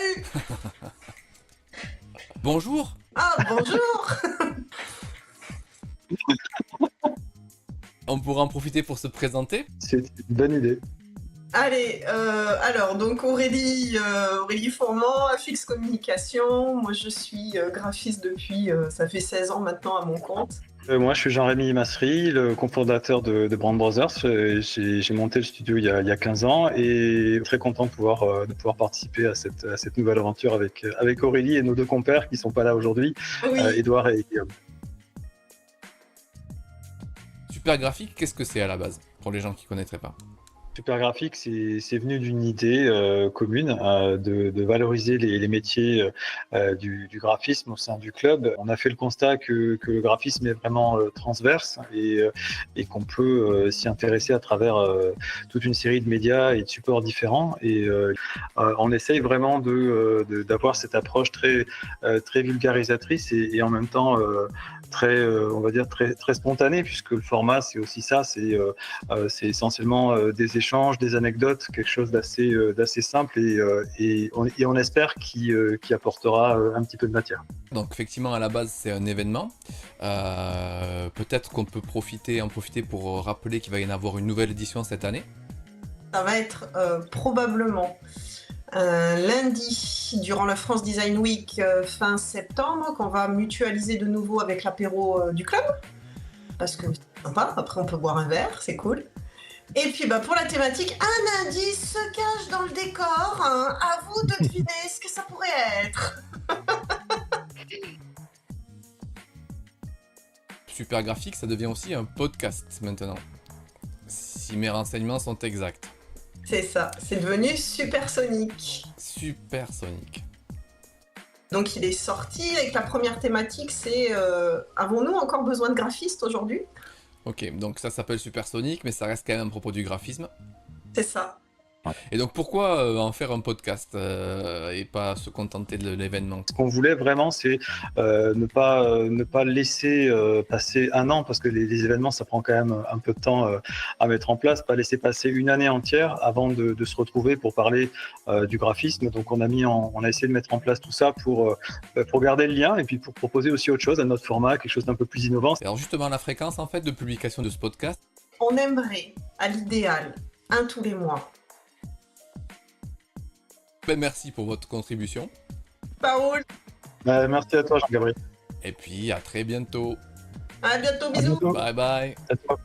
Salut! Bonjour. Ah, bonjour! On pourra en profiter pour se présenter. C'est une bonne idée. Allez, alors, donc Aurélie Fourment, Affix Communication. Moi, je suis graphiste depuis, ça fait 16 ans maintenant à mon compte. Moi, je suis Jean-Rémy Massery, le cofondateur de Brand Brothers. J'ai monté le studio il y a 15 ans et très content de pouvoir participer à cette nouvelle aventure avec Aurélie et nos deux compères qui ne sont pas là aujourd'hui, Oui, Édouard et Guillaume. Super graphique, qu'est-ce que c'est à la base pour les gens qui connaîtraient pas? Super graphique, c'est venu d'une idée commune de valoriser les métiers du graphisme au sein du club. On a fait le constat que le graphisme est vraiment transverse et qu'on peut s'y intéresser à travers toute une série de médias et de supports différents. Et on essaye vraiment d'avoir cette approche très vulgarisatrice et en même temps on va dire très spontanée, puisque le format c'est aussi ça, c'est essentiellement des échanges, des anecdotes, quelque chose d'assez simple et on espère qui apportera un petit peu de matière. Donc effectivement à la base c'est un événement. Peut-être qu'on peut en profiter pour rappeler qu'il va y en avoir une nouvelle édition cette année. ça va être probablement lundi, durant la France Design Week, fin septembre, qu'on va mutualiser de nouveau avec l'apéro du club. Parce que c'est sympa, après on peut boire un verre, c'est cool. Et puis pour la thématique, un indice se cache dans le décor. Hein. À vous de deviner ce que ça pourrait être. Super graphique, ça devient aussi un podcast maintenant. Si mes renseignements sont exacts. C'est ça, c'est devenu supersonique. Supersonique. Donc il est sorti avec la première thématique, c'est avons-nous encore besoin de graphistes aujourd'hui? Ok, donc ça s'appelle supersonique, mais ça reste quand même à propos du graphisme. C'est ça. Et donc pourquoi en faire un podcast et pas se contenter de l'événement? Ce qu'on voulait vraiment, c'est ne pas laisser passer un an, parce que les événements, ça prend quand même un peu de temps à mettre en place, pas laisser passer une année entière avant de se retrouver pour parler du graphisme. Donc on a essayé de mettre en place tout ça pour garder le lien et puis pour proposer aussi autre chose à notre format, quelque chose d'un peu plus innovant. Alors justement la fréquence en fait de publication de ce podcast. On aimerait, à l'idéal, un tous les mois. Ben, merci pour votre contribution. Paul, Merci à toi, Jean-Gabriel. Et puis à très bientôt. à bientôt, À bisous. bientôt. Bye bye. À toi.